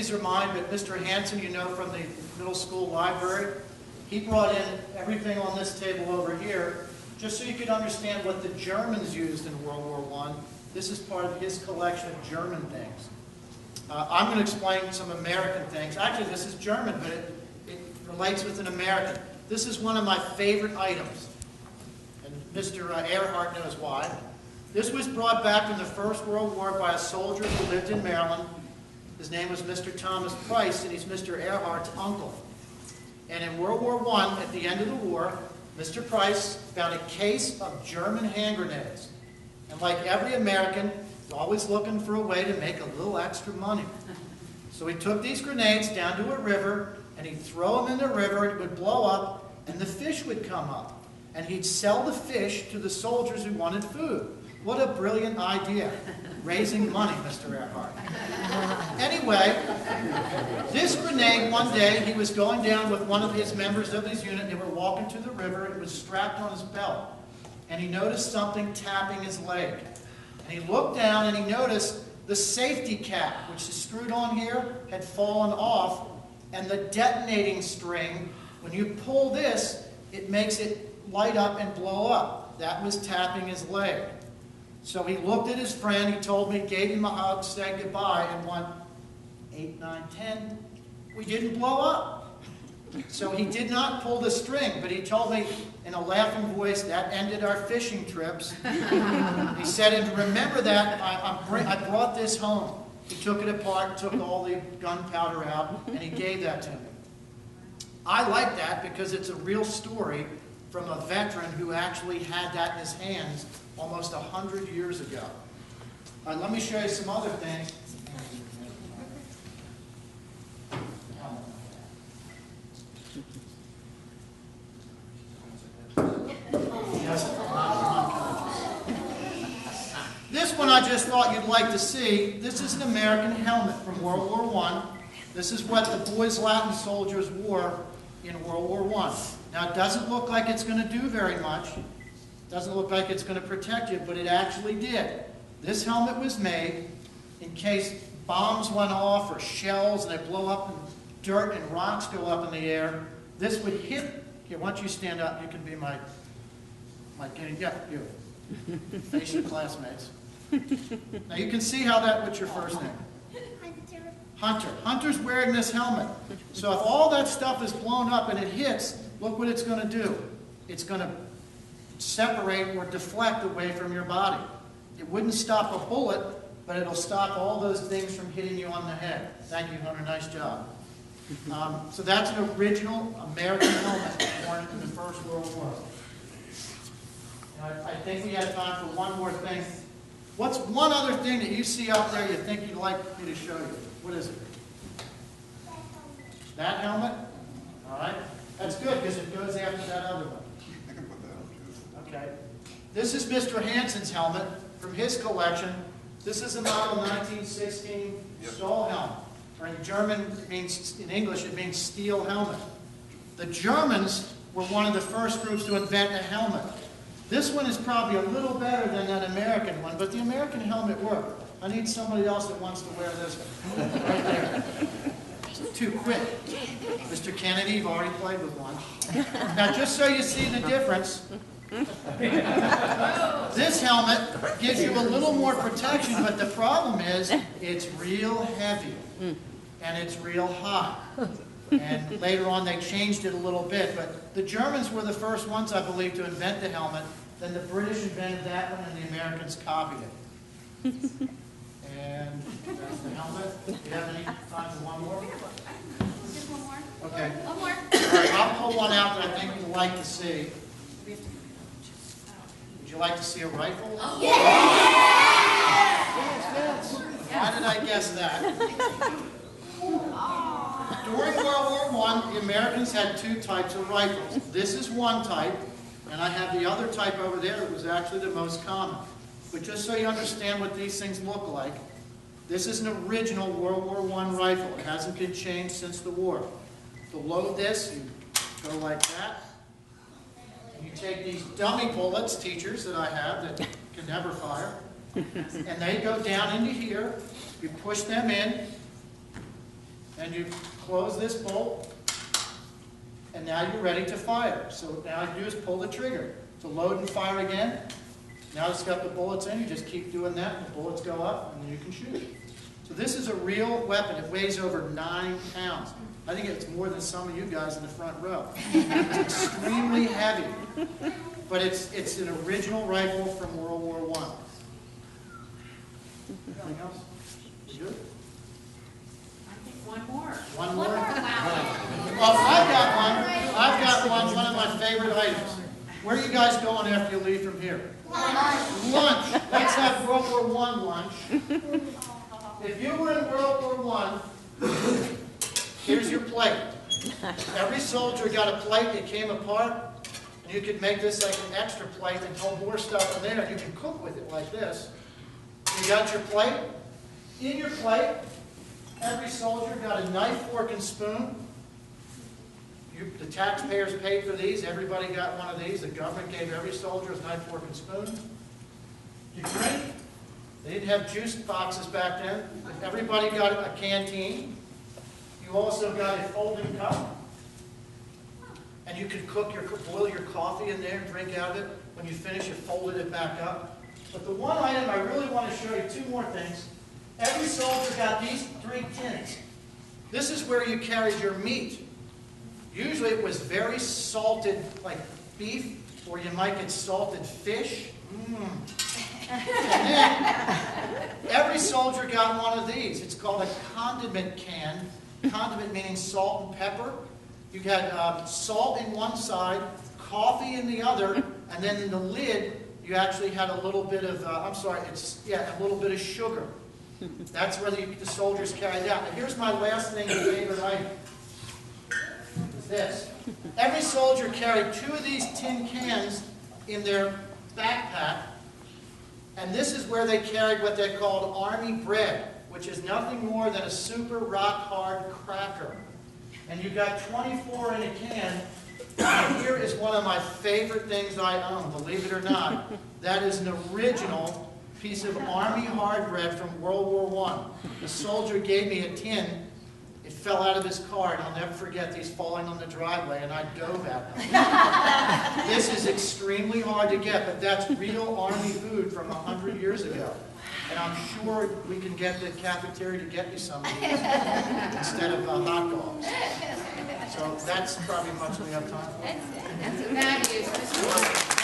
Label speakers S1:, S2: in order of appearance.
S1: these are mine, but Mr. Hansen, you know, from the middle school library, he brought in everything on this table over here, just so you could understand what the Germans used in World War I. This is part of his collection of German things. I'm going to explain some American things. Actually, this is German, but it relates with an American. This is one of my favorite items, and Mr. Earhart knows why. This was brought back from the First World War by a soldier who lived in Maryland. His name was Mr. Thomas Price, and he's Mr. Earhart's uncle. And in World War I, at the end of the war, Mr. Price found a case of German hand grenades. And like every American, he's always looking for a way to make a little extra money. So he took these grenades down to a river, and he'd throw them in the river, it would blow up, and the fish would come up. And he'd sell the fish to the soldiers who wanted food. What a brilliant idea. Raising money, Mr. Earhart. Anyway, this grenade, one day, he was going down with one of his members of his unit. They were walking to the river. It was strapped on his belt. And he noticed something tapping his leg. And he looked down and he noticed the safety cap, which is screwed on here, had fallen off. And the detonating string, when you pull this, it makes it light up and blow up. That was tapping his leg. So he looked at his friend, he told me, gave him a hug, said goodbye, and went 8, 9, 10. We didn't blow up. So he did not pull the string, but he told me in a laughing voice, that ended our fishing trips. He said, and remember that, I brought this home. He took it apart, took all the gunpowder out, and he gave that to me. I like that because it's a real story from a veteran who actually had that in his hands almost 100 years ago. Let me show you some other things. This one I just thought you'd like to see. This is an American helmet from World War I. This is what the boys Latin soldiers wore in World War I. Now it doesn't look like it's going to do very much. Doesn't look like it's going to protect you, but it actually did. This helmet was made in case bombs went off or shells and they blow up and dirt and rocks go up in the air. This would hit. Here, why don't you stand up? You can be my yeah, you. Face your classmates. Now you can see how that, what's your first name? Hunter. Hunter's wearing this helmet. So if all that stuff is blown up and it hits, look what it's going to do. It's going to separate or deflect away from your body. It wouldn't stop a bullet, but it'll stop all those things from hitting you on the head. Thank you, Hunter. Nice job. So that's an original American helmet worn in the First World War. I think we have time for one more thing. What's one other thing that you see out there you think you'd like me to show you? What is it? That helmet? All right. That's good because it goes after that other one.
S2: I can put that on too.
S1: Okay. This is Mr. Hansen's helmet from his collection. This is a model 1916 Stahl helmet. Or in German, it means, in English, it means steel helmet. The Germans were one of the first groups to invent a helmet. This one is probably a little better than that American one, but the American helmet worked. I need somebody else that wants to wear this one. Right there. Too quick. Mr. Kennedy, you've already played with one. Now, just so you see the difference, this helmet gives you a little more protection, but the problem is it's real heavy and it's real hot. And later on they changed it a little bit, but the Germans were the first ones, I believe, to invent the helmet. Then the British invented that one and the Americans copied it. And that's the helmet. Do you have any time for one more?
S3: Just one more.
S1: Okay.
S3: One more.
S1: All right, I'll pull one out that I think you'd like to see. Would you like to see a rifle?
S3: Yeah!
S1: Yes. Why did I guess that? During World War I, the Americans had two types of rifles. This is one type, and I have the other type over there that was actually the most common. But just so you understand what these things look like, this is an original World War I rifle. It hasn't been changed since the war. To load this, you go like that. And you take these dummy bullets, teachers, that I have that can never fire, and they go down into here. You push them in. and you close this bolt, and now you're ready to fire. So now all you do is pull the trigger to load and fire again. Now it's got the bullets in, you just keep doing that, and the bullets go up, and then you can shoot. So this is a real weapon. It weighs over 9 pounds. I think it's more than some of you guys in the front row. It's extremely heavy, but it's an original rifle from World War I. Anything else? We good?
S3: I think one more.
S1: One more?
S3: Wow.
S1: Oh, I've got one of my favorite items. Where are you guys going after you leave from here? Lunch. Let's have World War I lunch. If you were in World War I, here's your plate. Every soldier got a plate. It came apart, and you could make this like an extra plate and put more stuff in there. You can cook with it like this. You got your plate. In your plate, every soldier got a knife, fork, and spoon. The taxpayers paid for these. Everybody got one of these. The government gave every soldier a knife, fork, and spoon. You drink. They didn't have juice boxes back then. Everybody got a canteen. You also got a folding cup. And you could boil your coffee in there and drink out of it. When you finish, you folded it back up. But the one item I really want to show you, 2 more things. Every soldier got these 3 tins. This is where you carried your meat. Usually it was very salted, like beef, or you might get salted fish. And then, every soldier got one of these. It's called a condiment can. Condiment meaning salt and pepper. You had salt in one side, coffee in the other, and then in the lid, you actually had a little bit of, a little bit of sugar. That's where the soldiers carried out. Now here's my last thing, favorite item. This. Every soldier carried 2 of these tin cans in their backpack, and this is where they carried what they called Army bread, which is nothing more than a super rock-hard cracker. And you got 24 in a can. And here is one of my favorite things I own, believe it or not. That is an original piece of Army hard bread from World War I. The soldier gave me a tin. It fell out of his car, and I'll never forget these falling on the driveway, and I dove at them. This is extremely hard to get, but that's real Army food from 100 years ago. And I'm sure we can get the cafeteria to get you some of these instead of hot dogs. So that's probably much we have time for.
S3: That's a bad use.